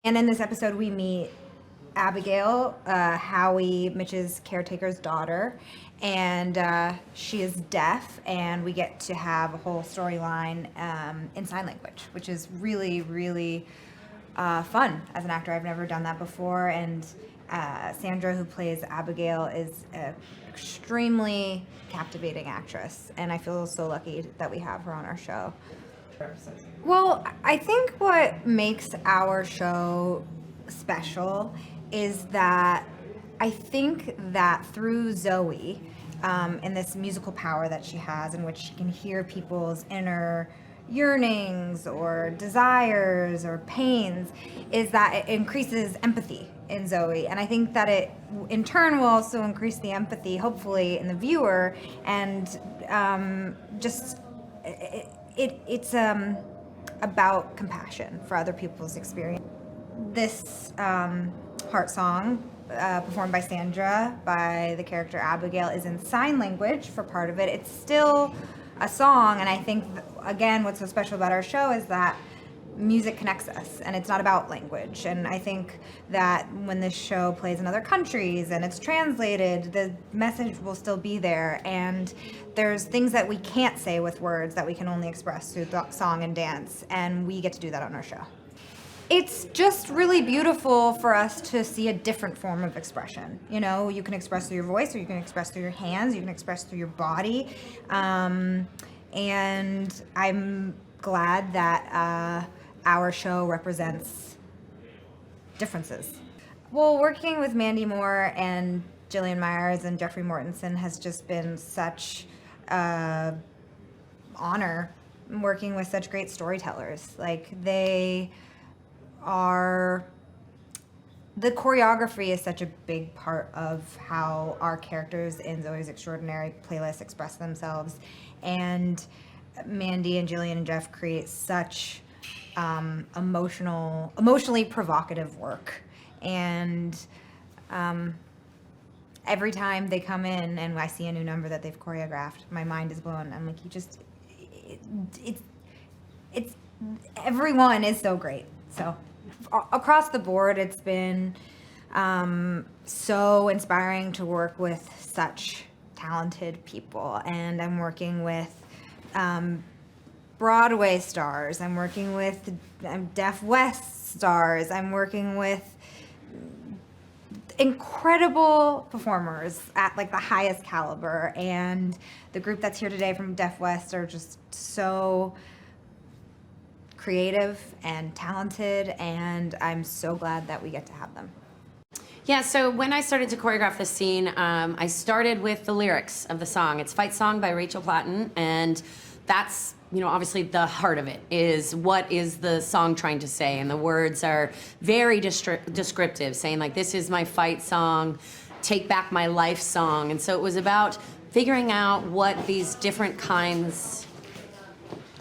And in this episode, we meet Abigail, Howie, Mitch's caretaker's daughter, and she is deaf, and we get to have a whole storyline in sign language, which is really, really fun as an actor. I've never done that before, and Sandra, who plays Abigail, is an extremely captivating actress, and I feel so lucky that we have her on our show. Well, I think what makes our show special is that I think that through Zoey, and this musical power that she has, in which she can hear people's inner yearnings or desires or pains, is that it increases empathy in Zoey. And I think that it, in turn, will also increase the empathy, hopefully, in the viewer, and it's about compassion for other people's experience. This heart song, performed by Sandra, by the character Abigail, is in sign language for part of it. It's still a song, and I think, again, what's so special about our show is that music connects us, and it's not about language. And I think that when this show plays in other countries and it's translated, the message will still be there. And there's things that we can't say with words that we can only express through song and dance, and we get to do that on our show. It's just really beautiful for us to see a different form of expression. You know, you can express through your voice, or you can express through your hands, you can express through your body. And I'm glad that our show represents differences. Well, working with Mandy Moore and Jillian Myers and Jeffrey Mortensen has just been such an honor, working with such great storytellers. Like, they are, the choreography is such a big part of how our characters in Zoey's Extraordinary playlist express themselves. And Mandy and Jillian and Jeff create such emotionally provocative work. And every time they come in and I see a new number that they've choreographed, my mind is blown. I'm like, it's everyone is so great. So across the board, it's been so inspiring to work with such talented people. And I'm working with Broadway stars, I'm working with Deaf West stars, I'm working with incredible performers at like the highest caliber, and the group that's here today from Deaf West are just so creative and talented, and I'm so glad that we get to have them. Yeah, so when I started to choreograph the scene, I started with the lyrics of the song. It's Fight Song by Rachel Platten, and that's, you know, obviously the heart of it is what is the song trying to say, and the words are very descriptive, saying like, this is my fight song, take back my life song. And so it was about figuring out what these different kinds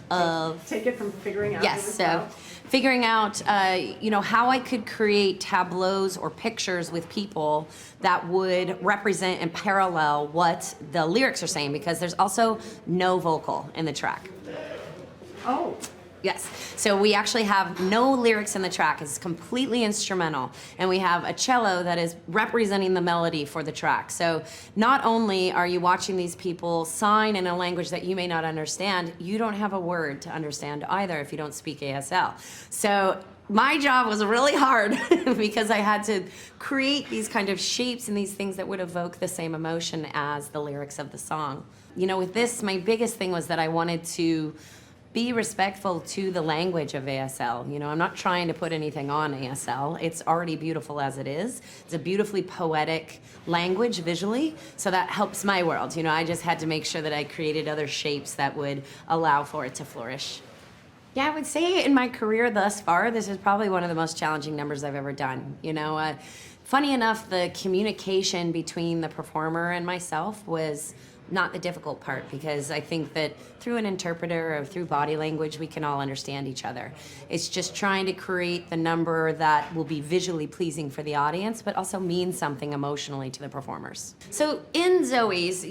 of... Take it from figuring out. Yes, so figuring out, you know, how I could create tableaus or pictures with people that would represent and parallel what the lyrics are saying, because there's also no vocal in the track. Oh. Yes, so we actually have no lyrics in the track. It's completely instrumental, and we have a cello that is representing the melody for the track. So not only are you watching these people sign in a language that you may not understand, you don't have a word to understand either if you don't speak ASL. So my job was really hard because I had to create these kind of shapes and these things that would evoke the same emotion as the lyrics of the song. You know, with this, my biggest thing was that I wanted to be respectful to the language of ASL. You know, I'm not trying to put anything on ASL. It's already beautiful as it is. It's a beautifully poetic language visually, so that helps my world. You know, I just had to make sure that I created other shapes that would allow for it to flourish. Yeah, I would say in my career thus far, this is probably one of the most challenging numbers I've ever done. You know, funny enough, the communication between the performer and myself was not the difficult part, because I think that through an interpreter or through body language, we can all understand each other. It's just trying to create the number that will be visually pleasing for the audience, but also mean something emotionally to the performers. So in Zoey's,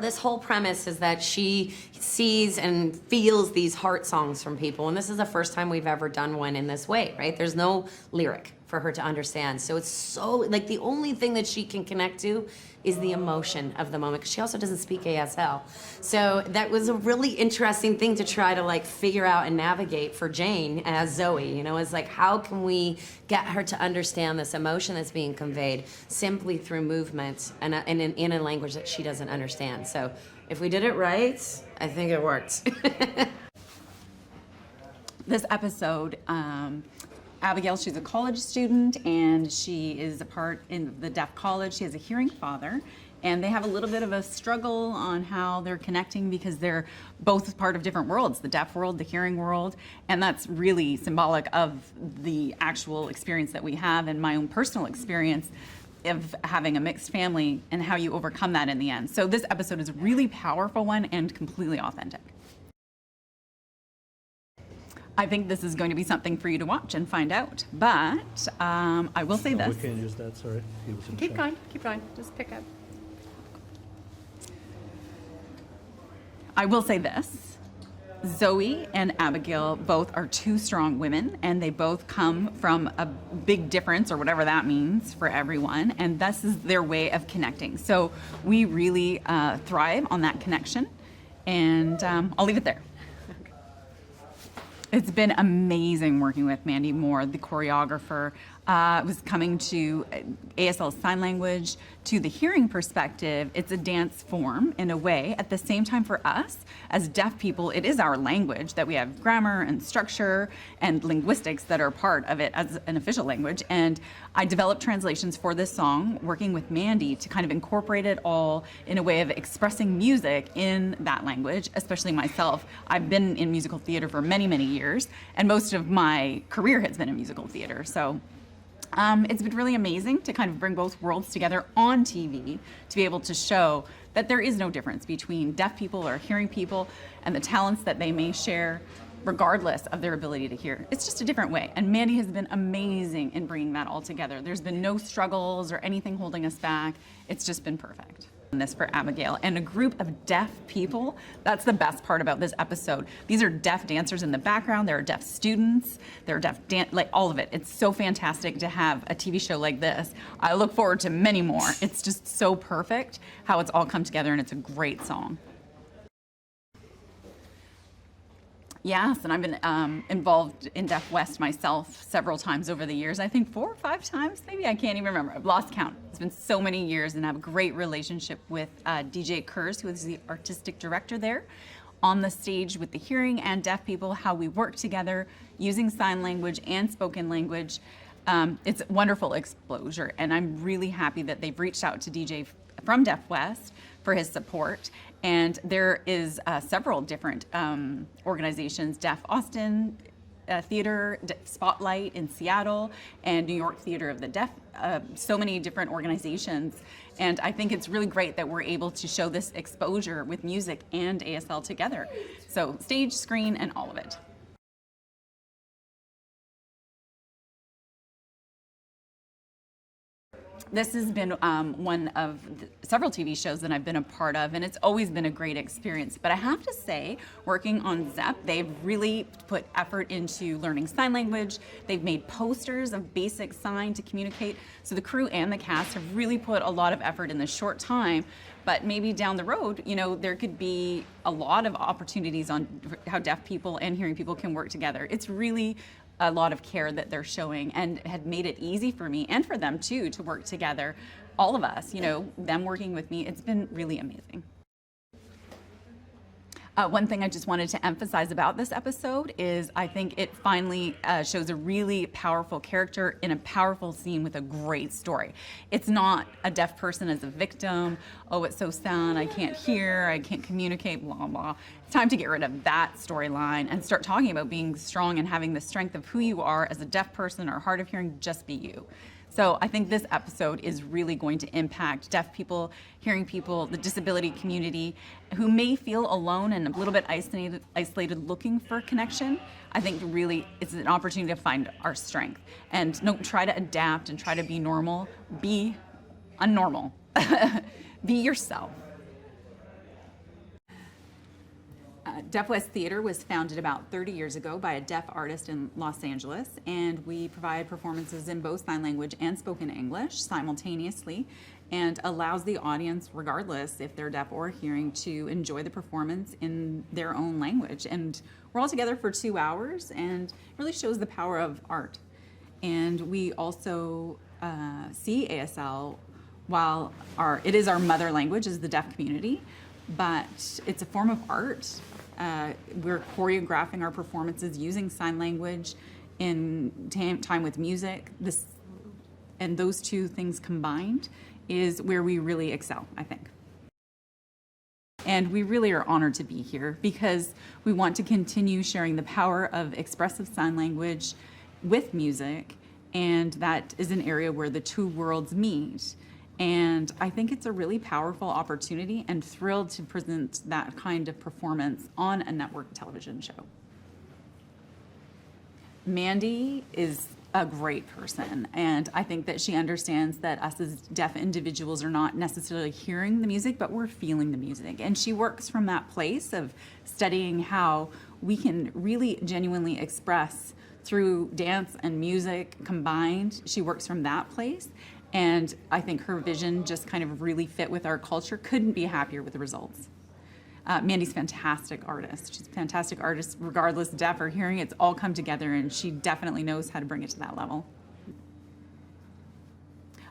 this whole premise is that she sees and feels these heart songs from people, and this is the first time we've ever done one in this way, right? There's no lyric for her to understand. So it's so, like, the only thing that she can connect to is the emotion of the moment, because she also doesn't speak ASL. So that was a really interesting thing to try to figure out and navigate for Jane as Zoey, is like, how can we get her to understand this emotion that's being conveyed simply through movement and in a language that she doesn't understand. So if we did it right, I think it worked. This episode, Abigail, she's a college student, and she is a part in the deaf college. She has a hearing father, and they have a little bit of a struggle on how they're connecting because they're both part of different worlds, the deaf world, the hearing world, and that's really symbolic of the actual experience that we have and my own personal experience of having a mixed family and how you overcome that in the end. So this episode is a really powerful one and completely authentic. I think this is going to be something for you to watch and find out. But I will say this. We can't use that, sorry. He was in Keep chat. going, just pick up. I will say this. Zoey and Abigail both are two strong women, and they both come from a big difference, or whatever that means for everyone, and this is their way of connecting. So we really thrive on that connection, and I'll leave it there. It's been amazing working with Mandy Moore, the choreographer. Was coming to ASL sign language, to the hearing perspective. It's a dance form in a way. At the same time, for us as deaf people, it is our language that we have grammar and structure and linguistics that are part of it as an official language. And I developed translations for this song, working with Mandy to kind of incorporate it all in a way of expressing music in that language, especially myself. I've been in musical theater for many, many years, and most of my career has been in musical theater. So it's been really amazing to kind of bring both worlds together on TV to be able to show that there is no difference between deaf people or hearing people and the talents that they may share regardless of their ability to hear. It's just a different way. And Mandy has been amazing in bringing that all together. There's been no struggles or anything holding us back. It's just been perfect. This for Abigail and a group of deaf people. That's the best part about this episode. These are deaf dancers in the background. There are deaf students. There are deaf all of it. It's so fantastic to have a TV show like this. I look forward to many more. It's just so perfect how it's all come together, and it's a great song. Yes, and I've been involved in Deaf West myself several times over the years. I think 4 or 5 times, maybe. I can't even remember. I've lost count. It's been so many years, and I have a great relationship with DJ Kurz, who is the artistic director there, on the stage with the hearing and deaf people, how we work together using sign language and spoken language. It's wonderful exposure, and I'm really happy that they've reached out to DJ from Deaf West for his support. And there is several different organizations, Deaf Austin Theater, Spotlight in Seattle, and New York Theater of the Deaf, so many different organizations. And I think it's really great that we're able to show this exposure with music and ASL together. So stage, screen, and all of it. This has been one of several TV shows that I've been a part of, and it's always been a great experience. But I have to say, working on ZEP, they've really put effort into learning sign language. They've made posters of basic sign to communicate. So the crew and the cast have really put a lot of effort in this short time. But maybe down the road, there could be a lot of opportunities on how deaf people and hearing people can work together. It's really a lot of care that they're showing, and had made it easy for me and for them too to work together. All of us, them working with me, it's been really amazing. One thing I just wanted to emphasize about this episode is I think it finally shows a really powerful character in a powerful scene with a great story. It's not a deaf person as a victim. Oh, it's so sad, I can't hear, I can't communicate, blah, blah. It's time to get rid of that storyline and start talking about being strong and having the strength of who you are as a deaf person or hard of hearing, just be you. So I think this episode is really going to impact deaf people, hearing people, the disability community who may feel alone and a little bit isolated looking for connection. I think really it's an opportunity to find our strength and don't try to adapt and try to be normal. Be unnormal. Be yourself. Deaf West Theater was founded about 30 years ago by a deaf artist in Los Angeles, and we provide performances in both sign language and spoken English simultaneously, and allows the audience, regardless if they're deaf or hearing, to enjoy the performance in their own language. And we're all together for 2 hours, and it really shows the power of art. And we also see ASL, while it is our mother language as the deaf community, but it's a form of art. We're choreographing our performances using sign language in time with music. And those two things combined is where we really excel, I think. And we really are honored to be here because we want to continue sharing the power of expressive sign language with music, and that is an area where the two worlds meet. And I think it's a really powerful opportunity, and thrilled to present that kind of performance on a network television show. Mandy is a great person, and I think that she understands that us as deaf individuals are not necessarily hearing the music, but we're feeling the music. And she works from that place of studying how we can really genuinely express through dance and music combined. She works from that place. And I think her vision just kind of really fit with our culture. Couldn't be happier with the results. Mandy's a fantastic artist. She's a fantastic artist, regardless deaf or hearing. It's all come together, and she definitely knows how to bring it to that level.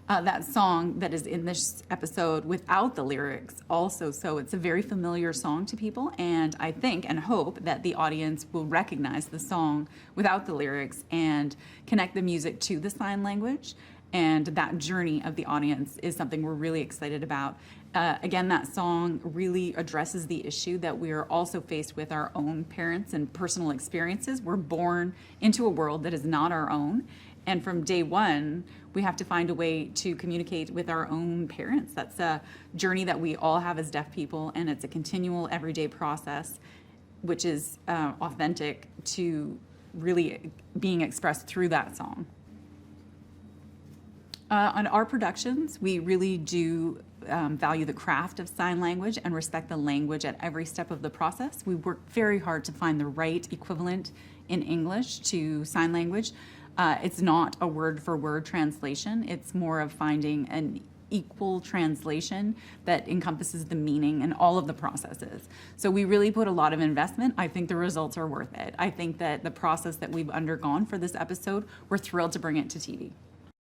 That song that is in this episode without the lyrics also, so it's a very familiar song to people, and I think and hope that the audience will recognize the song without the lyrics and connect the music to the sign language. And that journey of the audience is something we're really excited about. Again, that song really addresses the issue that we are also faced with our own parents and personal experiences. We're born into a world that is not our own. And from day one, we have to find a way to communicate with our own parents. That's a journey that we all have as deaf people, and it's a continual everyday process, which is authentic to really being expressed through that song. On our productions, we really do value the craft of sign language and respect the language at every step of the process. We work very hard to find the right equivalent in English to sign language. It's not a word-for-word translation. It's more of finding an equal translation that encompasses the meaning and all of the processes. So we really put a lot of investment. I think the results are worth it. I think that the process that we've undergone for this episode, we're thrilled to bring it to TV.